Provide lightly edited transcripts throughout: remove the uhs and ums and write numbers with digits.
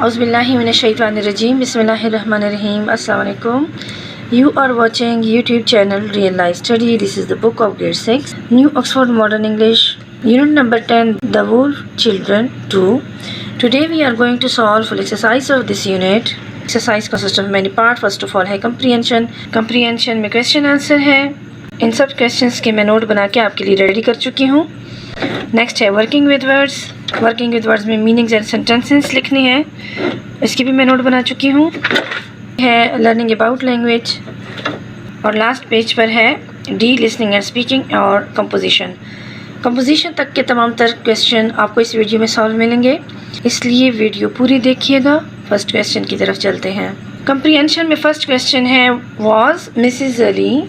Auzubillahiminash-shaytanir-rajim. Bismillahir-rahmanir-rahim. Assalamualaikum. You are watching YouTube channel Real Life Study. This is the book of grade 6, New Oxford Modern English, unit number 10, The Wolf Children 2. Today we are going to solve full exercise of this unit. Exercise consists of many parts. First of all है comprehension. Comprehension में question answer है. इन सब questions के मैं note बना के आपके लिए रेडी कर चुकी हूँ. नेक्स्ट है working with words. Working with words में मीनिंग्स एंड सेंटेंसेस लिखनी है, इसकी भी मैं नोट बना चुकी हूँ. है लर्निंग अबाउट लैंग्वेज और लास्ट पेज पर है डी लिसनिंग एंड स्पीकिंग और कंपोजिशन. कंपोजिशन तक के तमाम तर क्वेश्चन आपको इस वीडियो में सॉल्व मिलेंगे, इसलिए वीडियो पूरी देखिएगा. फर्स्ट क्वेश्चन की तरफ चलते हैं. कंप्रीहेंशन में फर्स्ट क्वेश्चन है was Mrs Ali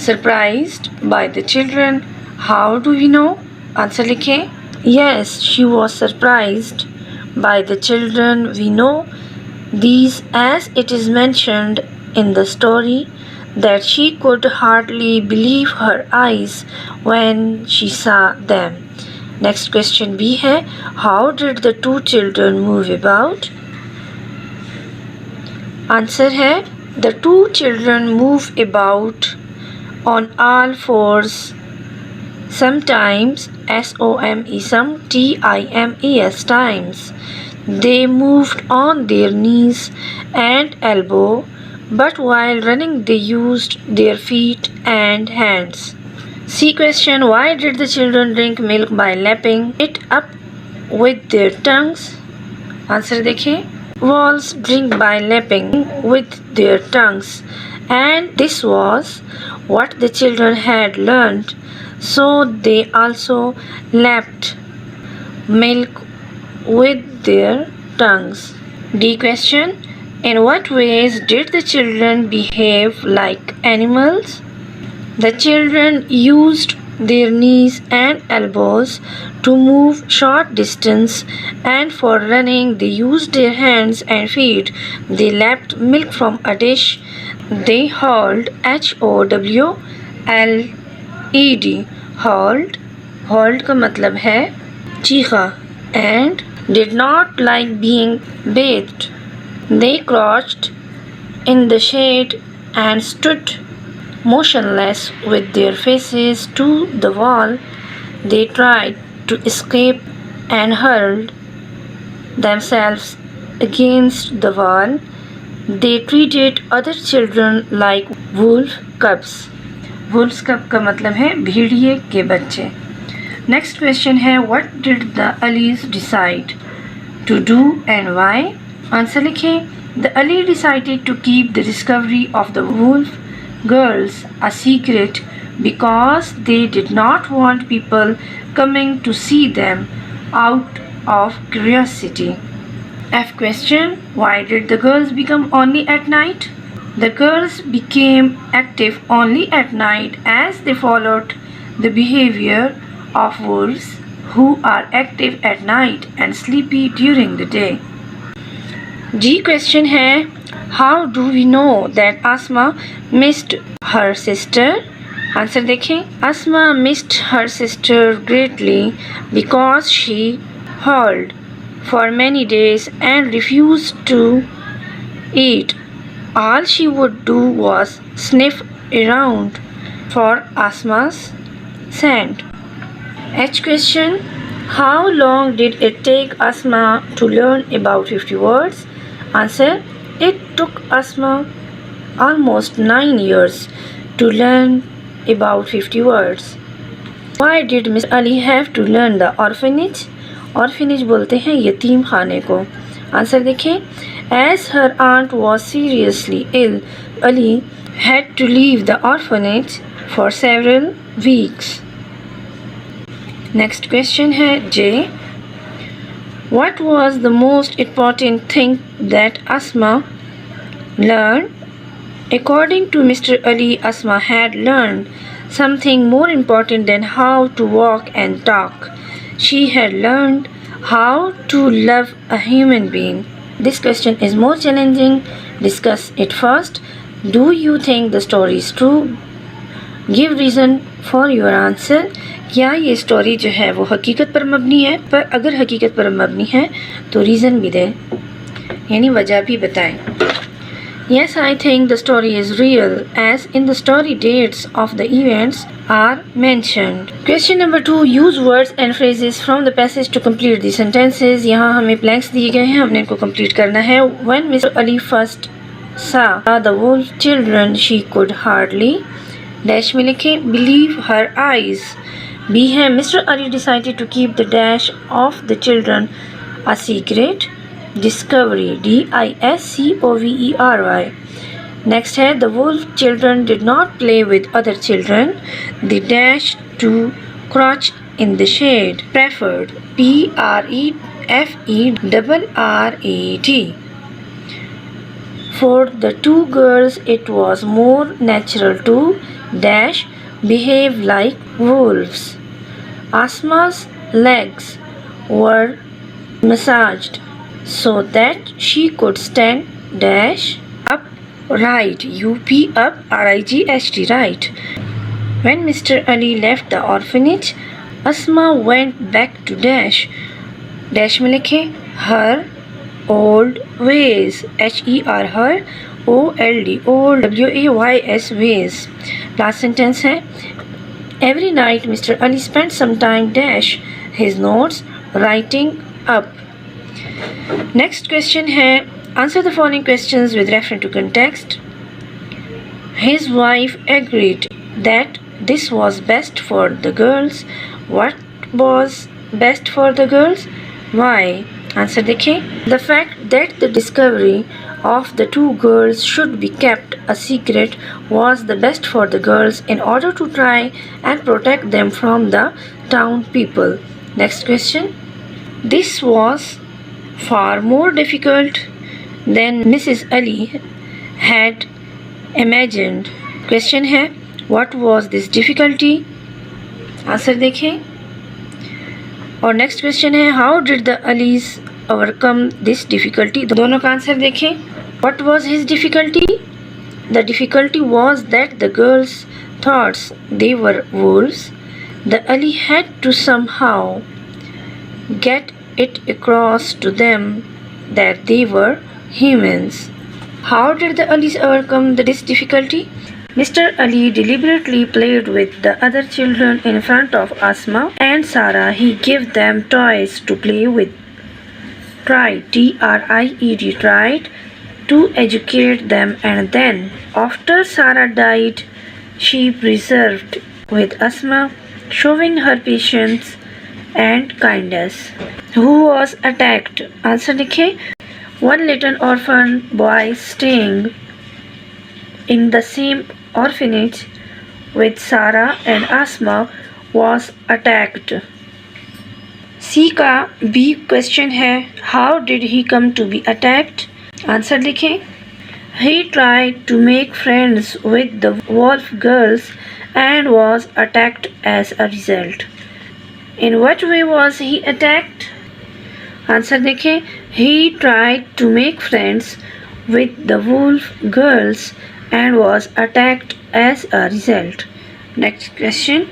surprised by the children. How do we know? Answer लिखें. Yes, she was surprised by the children. We know these as it is mentioned in the story that she could hardly believe her eyes when she saw them. Next question B है how did the two children move about? Answer है the two children move about on all fours. Sometimes times times they moved on their knees and elbow, but while running they used their feet and hands. C question why did the children drink milk by lapping it up with their tongues? Answer देखें. Wolves drink by lapping with their tongues, and this was what the children had learned, so they also lapped milk with their tongues. D question in what ways did the children behave like animals? The children used their knees and elbows to move short distance, and for running they used their hands and feet. They lapped milk from a dish. They howled HOWLED. howled का मतलब है चीखा. and did not like being bathed. They crouched in the shade and stood motionless with their faces to the wall. They tried to escape and hurled themselves against the wall. They treated other children like wolf cubs. wolf cub का मतलब है भेड़िए के बच्चे. Next question है what did the Alis decide to do and why? Answer लिखें. The Ali decided to keep the discovery of the wolf girls a secret because they did not want people coming to see them out of curiosity. F question why did the girls become only at night? The girls became active only at night as they followed the behavior of wolves who are active at night and sleepy during the day. G question है how do we know that Asma missed her sister? Answer देखें. Asma missed her sister greatly because she howled for many days and refused to eat. All she would do was sniff around for Asma's scent. H question how long did it take Asma to learn about 50 words? Answer it took Asma almost 9 years to learn about 50 words. Why did Miss Ali have to learn the orphanage? Orphanage बोलते हैं यतीम खाने को. Answer देखें. As her aunt was seriously ill, Ali had to leave the orphanage for several weeks. Next question है J. What was the most important thing that Asma learned? According to Mr. Ali, Asma had learned something more important than how to walk and talk. She had learned how to love a human being. This question is more challenging. Discuss it first. Do you think the story is true? Give reason for your answer. क्या ये story जो है वो हकीकत पर मबनी है? पर अगर हकीकत पर मबनी है तो रीज़न भी दें. यानी वजह भी बताएं. Yes, I think the story is real, as in the story dates of the events are mentioned. Question number 2. Use words and phrases from the passage to complete the sentences. यहाँ हमें blanks दिए गए हैं, हमने इनको complete करना है. When Mr. Ali first saw the wolf children, she could hardly dash में लिखें believe her eyes. B है Mr. Ali decided to keep the dash of the children a secret. Discovery, Discovery. Next है the wolf children did not play with other children. They dashed to crouch in the shade. Preferred, Prefert. For the two girls it was more natural to dash behave like wolves. Asma's legs were massaged so that she could stand dash upright. UP right. When Mr. Ali left the orphanage, Asma went back to dash में लिखे her old ways. her old ways Last sentence है every night Mr. Ali spent some time dash his notes writing up. Next question है answer the following questions with reference to context. His wife agreed that this was best for the girls. What was best for the girls? Why? Answer देखें. The fact that the discovery of the two girls should be kept a secret was the best for the girls in order to try and protect them from the town people. Next question. This was far more difficult than Mrs. Ali had imagined. Question है what was this difficulty? Answer देखें. और next question है how did the Alis overcome this difficulty? दोनों का answer देखें. What was his difficulty? The difficulty was that the girls thought they were wolves. The Ali had to somehow get it across to them that they were humans. How did the Alis overcome this difficulty? Mr. Ali deliberately played with the other children in front of Asma and Sarah. He gave them toys to play with. Tried, tried to educate them, and then, after Sarah died, she preserved with Asma, showing her patience and kindness. Who was attacked? Answer लिखें. One little orphan boy staying in the same orphanage with Sarah and Asma was attacked. C का B question है how did he come to be attacked? Answer लिखें. He tried to make friends with the wolf girls and was attacked as a result. In what way was he attacked? Answer देखें. He tried to make friends with the wolf girls and was attacked as a result. Next question.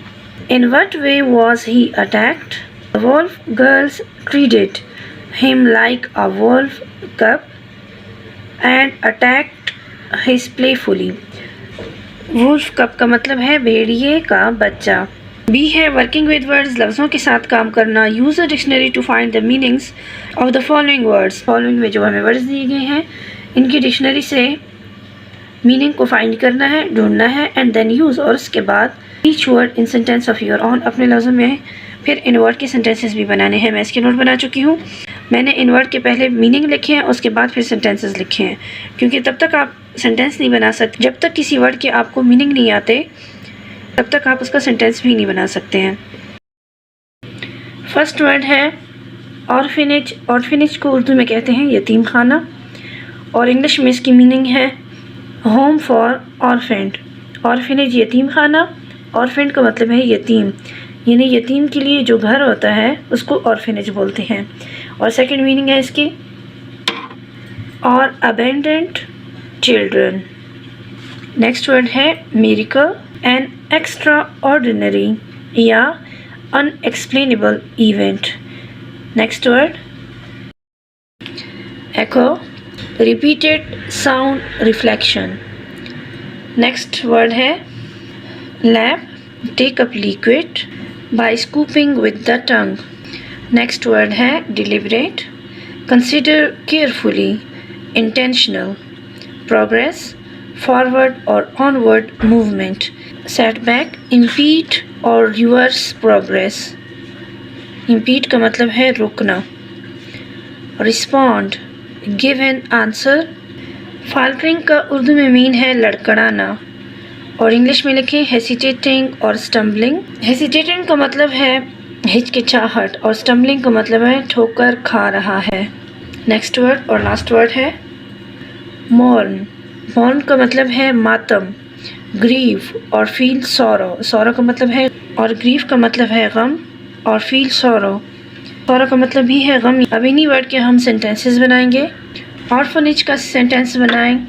In what way was he attacked? The wolf girls treated him like a wolf cub and attacked his playfully. Wolf cub का मतलब है भेड़िए का बच्चा. B है working with words, लफ्ज़ों के साथ काम करना. Use a dictionary to find the meanings of the following words. Following में जो हमें वर्ड्स दिए गए हैं इनकी डिक्शनरी से मीनिंग को फाइंड करना है, ढूंढना है एंड देन यूज़ और उसके बाद each word in sentence of your own, अपने लफ्ज़ों में फिर इन वर्ड के सेंटेंसेस भी बनाने हैं. मैं इसके नोट बना चुकी हूँ. मैंने इन वर्ड के पहले मीनिंग लिखे हैं, उसके बाद फिर सेंटेंसेस लिखे हैं, क्योंकि तब तक आप सेंटेंस नहीं बना सकते जब तक किसी वर्ड के आपको मीनिंग नहीं आते, तब तक आप उसका सेंटेंस भी नहीं बना सकते हैं. फर्स्ट वर्ड है ऑर्फिनेज. ऑर्फिनेज को उर्दू में कहते हैं यतीम खाना और इंग्लिश में इसकी मीनिंग है होम फॉर ऑर्फेंड. ऑर्फिनेज यतीम खाना, ऑर्फेंड का मतलब है यतीम, यानी यतीम के लिए जो घर होता है उसको ऑर्फिनेज बोलते हैं. और सेकंड मीनिंग है इसकी और अबेंडेंट चिल्ड्रन. नेक्स्ट वर्ड है मिरेकल. एन एक्स्ट्रा ऑर्डिनरी या अनएक्सप्लेनेबल इवेंट. नेक्स्ट वर्ड एको. repeated sound reflection. Next word है lap, take up liquid by scooping with the tongue. Next word है deliberate, consider carefully, intentional. Progress, forward or onward movement. Setback, impede or reverse progress. Impede का मतलब है रुकना. Respond, give an answer. Faltering का उर्दू में mean है लड़खड़ाना और English में लिखें hesitating और stumbling. Hesitating का मतलब है हिचकिचाहट और stumbling का मतलब है ठोकर खा रहा है. नेक्स्ट वर्ड और लास्ट वर्ड है mourn. mourn का मतलब है मातम, grieve और feel sorrow. sorrow का मतलब है और grief का मतलब है गम और feel sorrow. sorrow का मतलब भी है गम. अब इन्हीं वर्ड के हम सेंटेंसेस बनाएंगे. ऑर्फनेज का सेंटेंस बनाएं.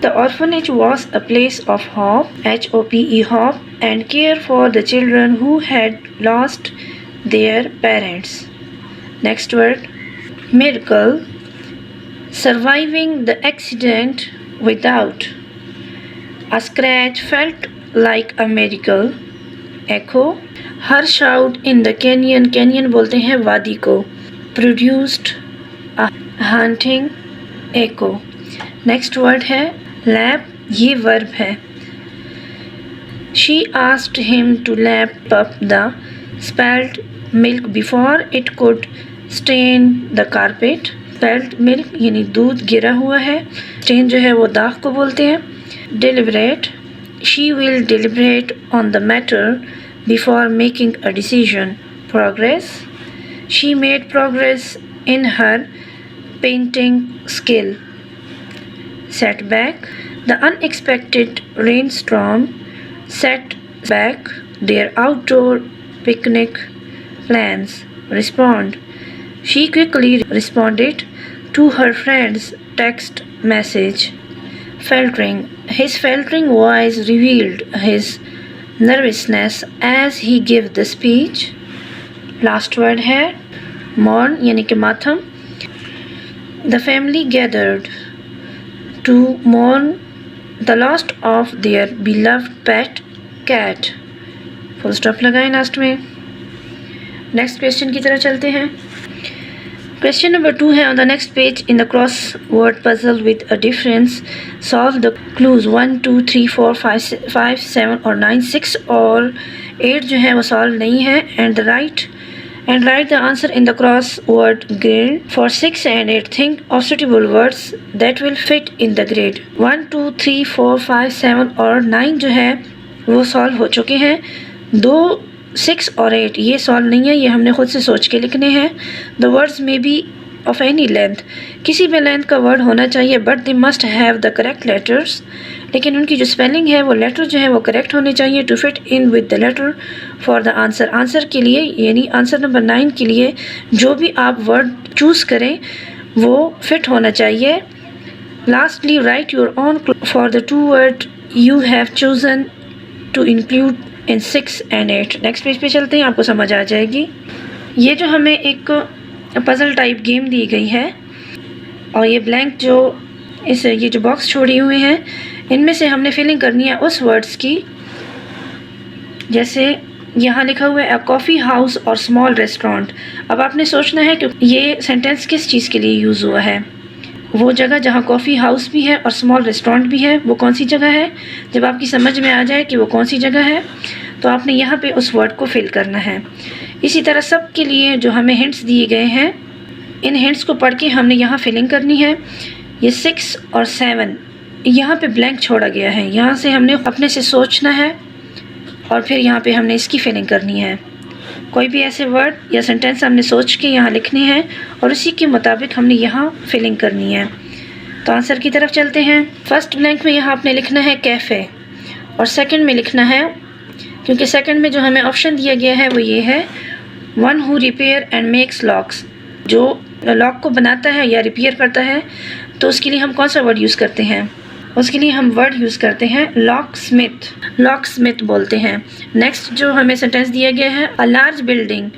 The orphanage was a place of hope, H-O-P-E, hope, and care for the children who had lost their parents. Next word, miracle, surviving the accident without a scratch felt like a miracle. Echo, her shout in the canyon, canyon बोलते हैं वादी को, produced a haunting echo. Next word है lap, ये verb है. She asked him to lap up the spilled milk before it could stain the carpet. Spilled milk यानी दूध गिरा हुआ है. Stain जो है वो दाग को बोलते हैं. Deliberate, she will deliberate on the matter before making a decision. Progress, she made progress in her painting skill. Setback, the unexpected rainstorm set back their outdoor picnic plans. Respond, she quickly responded to her friend's text message. Faltering, his faltering voice revealed his nervousness as he gave the speech. Last word है mourn यानी कि मातम. The family gathered to mourn the loss of their beloved pet cat. Full stop लगाएं last में. Next question की तरह चलते हैं. Question number 2 है on the next page in the crossword puzzle with a difference. Solve the clues 1, 2, 3, 4, 5, 7 और 9, 6 और 8 जो है वो solve नहीं है. And write the answer in the crossword grid. For 6 and 8, think of suitable words that will fit in the grid. 1, 2, 3, 4, 5, 7 और 9 जो है वो solve हो चुके हैं. 2, 6 और 8 ये सॉल्व नहीं है, ये हमने खुद से सोच के लिखने हैं. The words may be of any length, किसी भी लेंथ का वर्ड होना चाहिए, but they must have the correct letters. लेकिन उनकी जो स्पेलिंग है वो लेटर जो है वो करेक्ट होने चाहिए. To fit in with the letter for the answer. Answer के लिए यानी आंसर नंबर 9 के लिए जो भी आप वर्ड चूज़ करें वो फिट होना चाहिए. Lastly write your own for the 2 word you have chosen to include in 6 and 8. Next page पे चलते हैं, आपको समझ आ जाएगी. ये जो हमें एक पज़ल टाइप गेम दी गई है और ये ब्लैंक जो ये जो बॉक्स छोड़े हुए हैं इनमें से हमने फिलिंग करनी है उस वर्ड्स की. जैसे यहाँ लिखा हुआ है अ कॉफ़ी हाउस और स्मॉल रेस्टोरेंट. अब आपने सोचना है कि ये सेंटेंस किस चीज़ के लिए यूज़ हुआ है. वो जगह जहाँ कॉफ़ी हाउस भी है और स्मॉल रेस्टोरेंट भी है वो कौन सी जगह है. जब आपकी समझ में आ जाए कि वो कौन सी जगह है तो आपने यहाँ पे उस वर्ड को फिल करना है. इसी तरह सब के लिए जो हमें हिंट्स दिए गए हैं इन हिंट्स को पढ़ के हमने यहाँ फिलिंग करनी है. ये 6 और 7 यहाँ पे ब्लैंक छोड़ा गया है, यहाँ से हमने अपने से सोचना है और फिर यहाँ पे हमने इसकी फिलिंग करनी है. कोई भी ऐसे वर्ड या सेंटेंस हमने सोच के यहाँ लिखने हैं और उसी के मुताबिक हमने यहाँ फिलिंग करनी है. तो आंसर की तरफ चलते हैं. फर्स्ट ब्लैंक में यहाँ आपने लिखना है कैफ़े और सेकंड में लिखना है, क्योंकि सेकंड में जो हमें ऑप्शन दिया गया है वो ये है one who repair and makes locks. जो लॉक को बनाता है या रिपेयर करता है तो उसके लिए हम कौन सा वर्ड यूज़ करते हैं. उसके लिए हम वर्ड यूज़ करते हैं लॉक स्मिथ बोलते हैं. नेक्स्ट जो हमें सेंटेंस दिया गया है a large building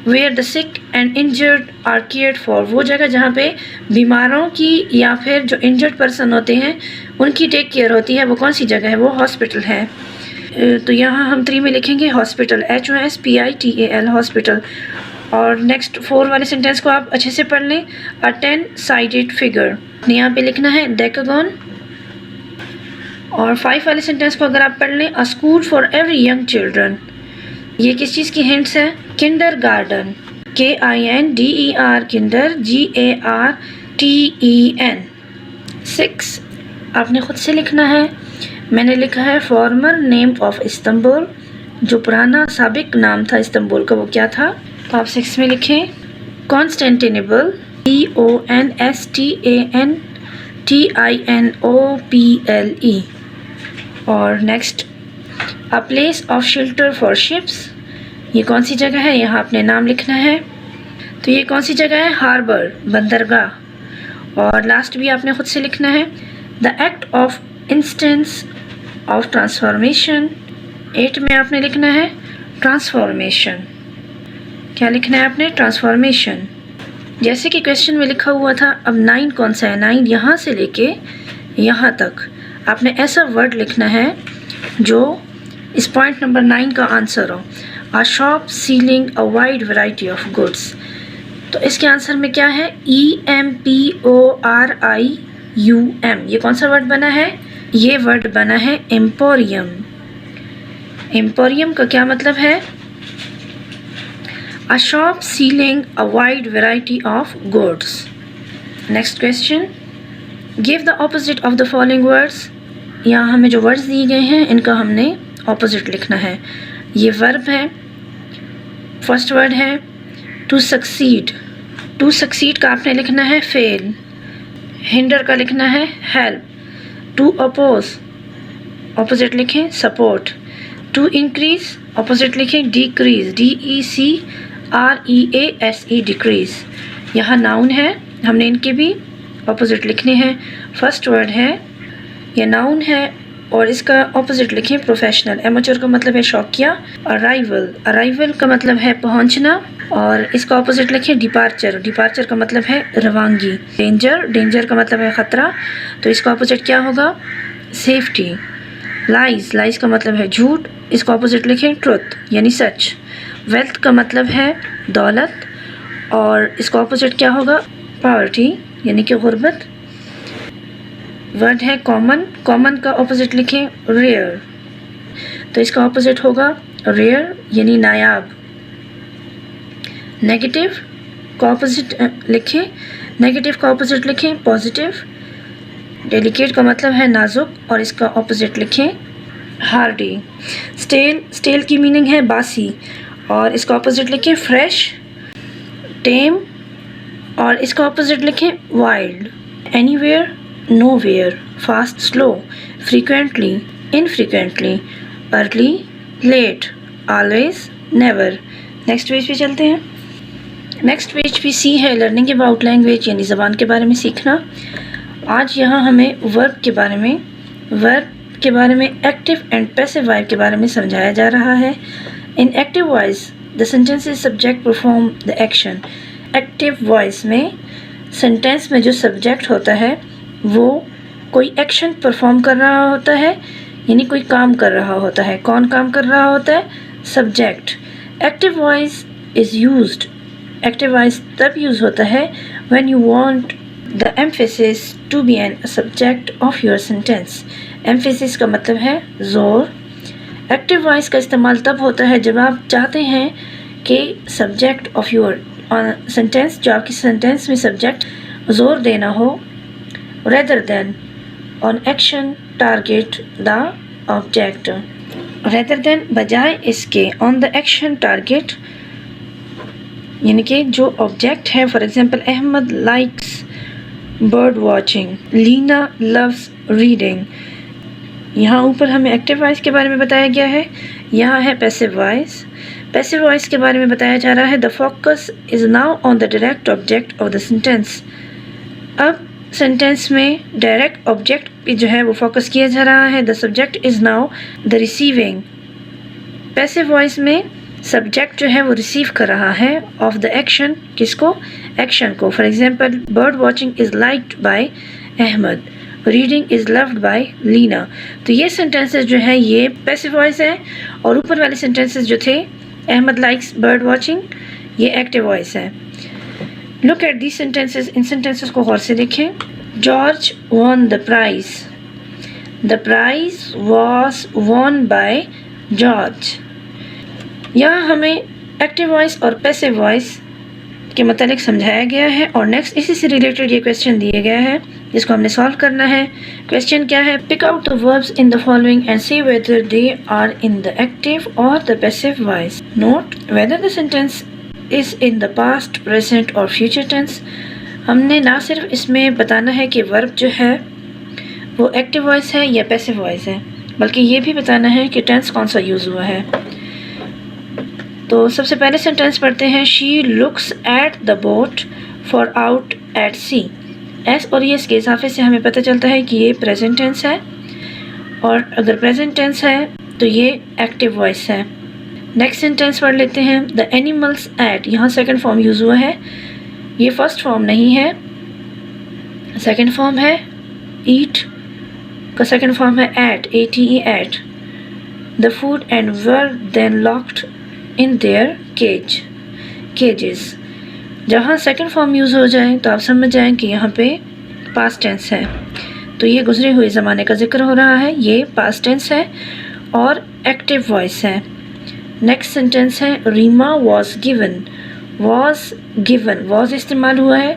where the sick and injured are cared for, वो जगह जहाँ पे बीमारों की या फिर जो इंजर्ड पर्सन होते हैं उनकी टेक केयर होती है, वो कौन सी जगह है? वो हॉस्पिटल है। तो यहाँ हम 3 में लिखेंगे हॉस्पिटल, HOSPITAL हॉस्पिटल। और नेक्स्ट 4 वाले सेंटेंस को आप अच्छे से पढ़ लें। अ 10-sided फिगर, यहाँ पे लिखना है डेकागन। और 5 वाले सेंटेंस को अगर आप पढ़ लें, अ school for every young children, ये किस चीज़ की हिंट्स है? Kinder garden, KINDER, Kinder GARTEN। 6 आपने खुद से लिखना है। मैंने लिखा है फॉर्मर नेम ऑफ इस्तांबुल, जो पुराना साबिक नाम था इस्तांबुल का वो क्या था? तो आप 6 में लिखें कॉन्स्टेंटिनोपल, CONSTANTINOPLE। और next a place of shelter for ships, ये कौन सी जगह है? यहाँ अपने नाम लिखना है। तो ये कौन सी जगह है? हार्बर, बंदरगाह। और लास्ट भी आपने खुद से लिखना है the act of instance of transformation. 8 में आपने लिखना है ट्रांसफॉर्मेशन। क्या लिखना है आपने? ट्रांसफॉर्मेशन। जैसे कि क्वेश्चन में लिखा हुआ था, अब 9 कौन सा है? 9 यहाँ से लेके यहाँ तक आपने ऐसा वर्ड लिखना है जो इस पॉइंट नंबर 9 का आंसर हो। A shop selling a wide variety of goods, तो इसके आंसर में क्या है? EMPORIUM। ये कौन सा वर्ड बना है? ये वर्ड बना है एम्पोरियम। एम्पोरियम का क्या मतलब है? A shop selling a wide variety of goods. Next question, give the opposite of the following words. यहाँ हमें जो वर्ड्स दिए गए हैं इनका हमने ऑपोजिट लिखना है। ये वर्ब है। फर्स्ट वर्ड है टू सक्सीड। टू सक्सीड का आपने लिखना है फेल। हिंडर का लिखना है हेल्प। टू अपोज, ऑपोजिट लिखें सपोर्ट। टू इंक्रीज, ऑपोजिट लिखें डिक्रीज, DECREASE, डिक्रीज। यहाँ नाउन है, हमने इनके भी ऑपोजिट लिखने हैं। फर्स्ट वर्ड है, यह नाउन है और इसका ऑपोजिट लिखें प्रोफेशनल। एमेच्योर का मतलब है शौकिया। अराइवल, अराइवल का मतलब है पहुंचना और इसका ऑपोजिट लिखें डिपार्चर। डिपार्चर का मतलब है रवानगी। डेंजर, डेंजर का मतलब है ख़तरा, तो इसका ऑपोजिट क्या होगा? सेफ्टी। लाइज, लाइज का मतलब है झूठ, इसका ऑपोजिट लिखें ट्रुथ यानी सच। वेल्थ का मतलब है दौलत और इसका ऑपोजिट क्या होगा? पॉवर्टी यानी कि गुर्बत। वर्ड है कॉमन, कॉमन का ऑपोजिट लिखें रेयर, तो इसका ऑपोजिट होगा रेयर यानी नायाब। नेगेटिव का ऑपोजिट लिखें, नेगेटिव का ऑपोजिट लिखें पॉजिटिव। डेलिकेट का मतलब है नाजुक और इसका ऑपोजिट लिखें हार्डी। स्टेल, स्टेल की मीनिंग है बासी और इसका ऑपोजिट लिखें फ्रेश। टेम और इसका ऑपोजिट लिखें wild. Anywhere, nowhere, fast, slow, frequently, infrequently, early, late, always, never। Next page पे चलते हैं। नेक्स्ट पेज पे सी है लर्निंग अबाउट लैंग्वेज यानी ज़बान के बारे में सीखना। आज यहाँ हमें वर्ब के बारे में एक्टिव एंड पैसिव वाइब के बारे में समझाया जा रहा है। इन active voice the sentences subject perform the action. Active voice में सेंटेंस में जो सब्जेक्ट होता है वो कोई एक्शन परफॉर्म कर रहा होता है यानी कोई काम कर रहा होता है। कौन काम कर रहा होता है? Subject. Active voice is used, active voice तब यूज़ होता है when you want the emphasis to be an subject of your sentence. Emphasis का मतलब है जोर। एक्टिव वॉइस का इस्तेमाल तब होता है जब आप चाहते हैं कि सब्जेक्ट ऑफ योर सेंटेंस, जो आपकी सेंटेंस में सब्जेक्ट जोर देना हो, rather than on action target the object, rather than बजाय इसके on the action target यानी कि जो ऑब्जेक्ट है। For example Ahmed likes bird watching, Leena loves reading. यहाँ ऊपर हमें एक्टिव वॉइस के बारे में बताया गया है, यहाँ है पैसिव वॉइस। पैसिव वॉइस के बारे में बताया जा रहा है the focus is now on the direct object of the sentence. अब सेंटेंस में डायरेक्ट ऑब्जेक्ट पे जो है वो फोकस किया जा रहा है। The subject is now the receiving. Passive voice में सब्जेक्ट जो है वो रिसीव कर रहा है ऑफ द एक्शन, किसको? एक्शन को। For example, bird watching is liked by Ahmed, reading is loved by Leena. तो ये सेंटेंसेस जो है ये पैसिव वॉइस है, और ऊपर वाले सेंटेंसेस जो थे अहमद लाइक्स बर्ड वॉचिंग, ये एक्टिव वॉइस है। लुक एट दी सेंटेंसेस, इन सेंटेंसेस को गौर से देखें। George won the prize, the prize was won by George. यहाँ हमें एक्टिव वॉइस और पैसिव वॉइस के मतलब समझाया गया है, और नेक्स्ट इसी से रिलेटेड ये क्वेश्चन दिया गया है जिसको हमने सॉल्व करना है। क्वेश्चन क्या है? Pick out the verbs in the following and see whether they are in the active और the passive voice. Note whether the sentence is in the past, present और फ्यूचर टेंस। हमने ना सिर्फ इसमें बताना है कि वर्ब जो है वो एक्टिव वॉइस है या पैसिव वॉइस है, बल्कि ये भी बताना है कि टेंस कौन सा यूज़ हुआ है। तो सबसे पहले सेंटेंस पढ़ते हैं। She looks at the boat far out at sea. S और यस के इजाफे से हमें पता चलता है कि ये प्रेजेंट टेंस है, और अगर प्रेजेंट टेंस है तो ये एक्टिव वॉइस है। नेक्स्ट सेंटेंस पढ़ लेते हैं। द एनिमल्स एट, यहाँ सेकंड फॉर्म यूज़ हुआ है, ये फर्स्ट फॉर्म नहीं है, सेकंड फॉर्म है। ईट का सेकंड फॉर्म है ate, ATE ate the food and were then locked in their cages. जहाँ सेकंड फॉर्म यूज़ हो जाए तो आप समझ जाएं कि यहाँ पे पास्ट टेंस है, तो ये गुजरे हुए ज़माने का जिक्र हो रहा है, ये पास्ट टेंस है और एक्टिव वॉइस है। नेक्स्ट सेंटेंस है। रीमा वॉज गिवन, वॉज इस्तेमाल हुआ है,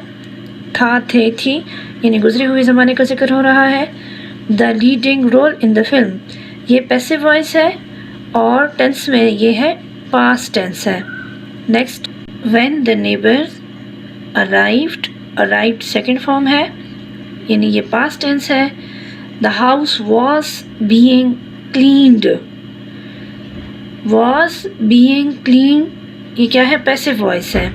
था, थे, थी, यानी गुजरे हुए ज़माने का जिक्र हो रहा है। The leading role in the film, ये पैसिव वॉइस है और टेंस में ये है पास्ट टेंस है। Next, when the neighbours arrived second form है, यानी ये पास्ट टेंस है। The house was being cleaned, ये क्या है? पैसिव वॉइस है,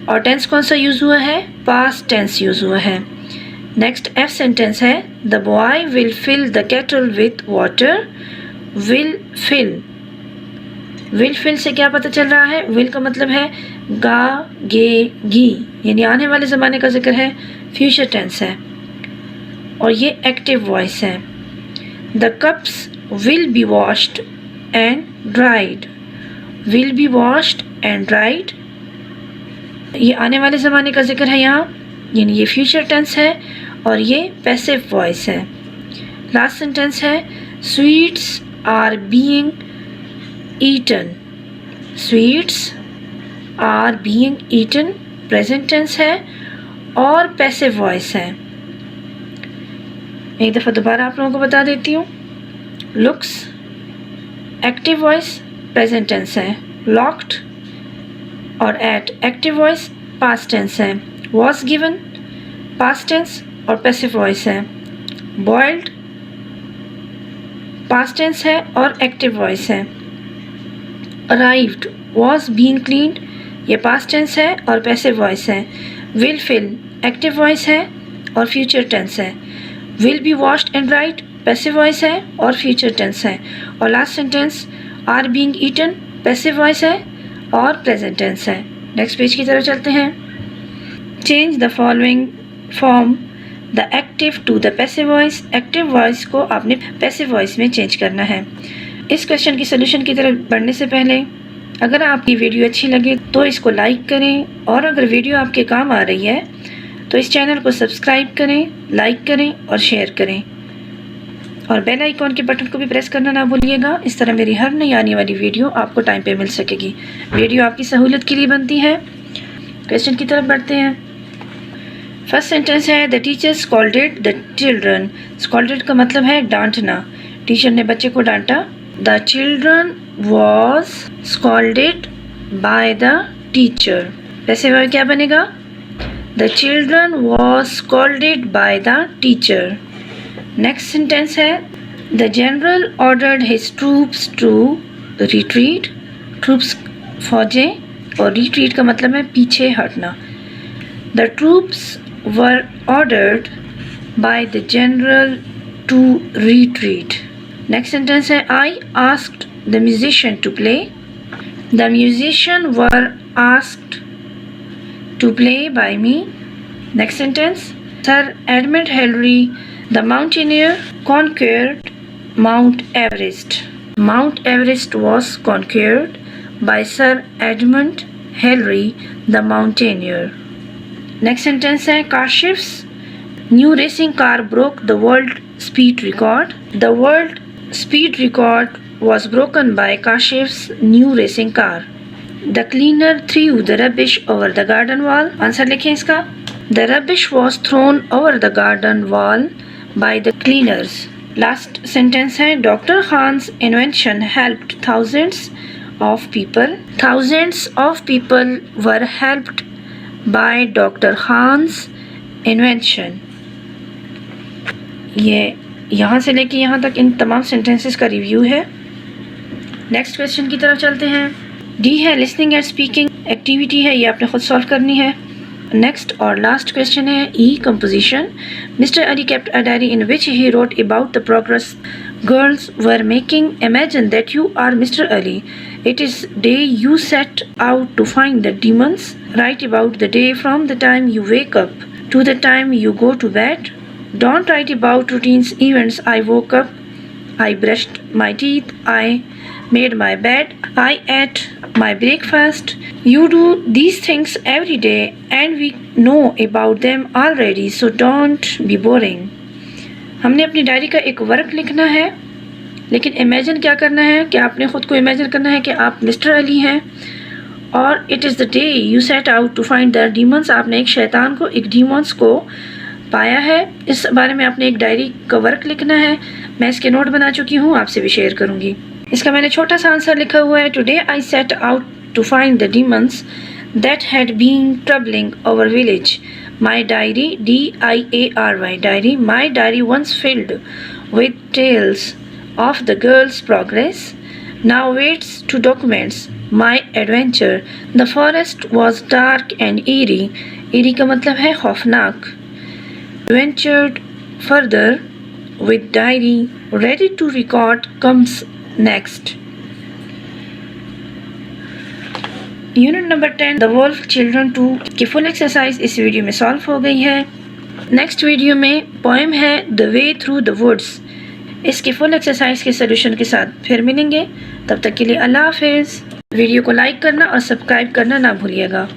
और टेंस कौन सा यूज़ हुआ है? पास्ट टेंस यूज़ हुआ है। नेक्स्ट एफ सेंटेंस है। The boy will fill the kettle with water, will fill से क्या पता चल रहा है? विल का मतलब है गा, गे, गी, यानी आने वाले ज़माने का जिक्र है, फ्यूचर टेंस है, और ये एक्टिव वॉइस है। The cups will be washed and dried, ये आने वाले ज़माने का जिक्र है यहाँ, यानी ये फ्यूचर टेंस है और ये पैसिव वॉइस है। लास्ट सेंटेंस है। Sweets are being eaten, present tense है और पैसिव वॉइस है। एक दफ़ा दोबारा आप लोगों को बता देती हूँ। Looks active voice, present tense है। लॉक्ड और at active voice, past tense है। वॉज गिवन पास्ट टेंस और पैसिव वॉइस है। बॉइल्ड पास्ट टेंस है और एक्टिव वॉइस है। अराइव्ड वॉज बीइंग क्लीन्ड, ये पास्ट टेंस है और पैसिव वॉइस है। विल फिल एक्टिव वॉइस है और फ्यूचर टेंस है। Will be washed and dried passive voice है और फ्यूचर टेंस है। और last sentence are being eaten passive voice है और प्रेजेंट टेंस है। नेक्स्ट पेज की तरफ चलते हैं। Change the following form the active to the passive voice, active voice को आपने पैसिव वॉइस में चेंज करना है। इस क्वेश्चन की सोल्यूशन की तरफ बढ़ने से पहले अगर आपकी वीडियो अच्छी लगे तो इसको लाइक करें, और अगर वीडियो आपके काम आ रही है तो इस चैनल को सब्सक्राइब करें, लाइक करें और शेयर करें, और बेल आइकॉन के बटन को भी प्रेस करना ना भूलिएगा। इस तरह मेरी हर नई आने वाली वीडियो आपको टाइम पे मिल सकेगी। वीडियो आपकी सहूलियत के लिए बनती है। क्वेश्चन की तरफ बढ़ते हैं। फर्स्ट सेंटेंस है। The teacher scolded the children, scolded का मतलब है डांटना, टीचर ने बच्चे को डांटा। The children was scolded by the teacher, वैसे वह क्या बनेगा? The children was scolded by the teacher. Next sentence है। The general ordered his troops to retreat, troops फौजें, और रिट्रीट का मतलब है पीछे हटना। The troops were ordered by the general to retreat. Next sentence है। I asked the musician to play, The musicians were asked to play by me. Next sentence. Sir Edmund Hillary, the mountaineer, conquered Mount Everest. Mount Everest was conquered by Sir Edmund Hillary, the mountaineer. Next sentence है Kashif's new racing car broke the world speed record. The world speed record was broken by Kashif's new racing car. The cleaner threw the rubbish over the garden wall. Answer लिखें इसका. The rubbish was thrown over the garden wall by the cleaners. Last sentence है Dr. Khan's invention helped thousands of people. Thousands of people were helped by Dr. Khan's invention. ये यहाँ से लेके यहाँ तक इन तमाम सेंटेंसेस का रिव्यू है. नेक्स्ट क्वेश्चन की तरफ चलते हैं. डी है लिसनिंग एंड स्पीकिंग एक्टिविटी है, ये आपने खुद सॉल्व करनी है. नेक्स्ट और लास्ट क्वेश्चन है E composition. Mister Ali kept a diary in which he wrote about the progress girls were making. Imagine that you are Mr. Ali. It is day you set out to find the demons. Write about the day from the time you wake up to the time you go to bed. Don't write about routines, events. I woke up, I brushed my teeth, I made my bed, I ate my breakfast. You do these things every day and we know about them already, so don't be boring. हमने अपनी diary का एक work लिखना है, लेकिन imagine क्या करना है कि आपने ख़ुद को इमेजिन करना है कि आप मिस्टर अली हैं और it is the day you set out to find the demons. आपने एक शैतान को, एक डीमंस को पाया है. इस बारे में आपने एक डायरी का वर्क लिखना है. मैं इसके नोट बना चुकी हूँ, आपसे भी शेयर करूँगी. इसका मैंने छोटा सा आंसर लिखा हुआ है. Today I set out to find the demons that had been troubling our village. My diary DIARY diary. My diary once filled with tales of the girl's progress now waits to documents my adventure. The forest was dark and eerie. Eerie का मतलब है खौफनाक. Ventured further with diary ready to record comes next. Unit number 10 the wolf children 2 की full exercise इस video में solve हो गई है. नेक्स्ट वीडियो में पोएम है the way through the woods. इसके फुल एक्सरसाइज के सोल्यूशन के साथ फिर मिलेंगे. तब तक के लिए अल्लाह हाफिज़. वीडियो को लाइक करना और सब्सक्राइब करना ना भूलिएगा.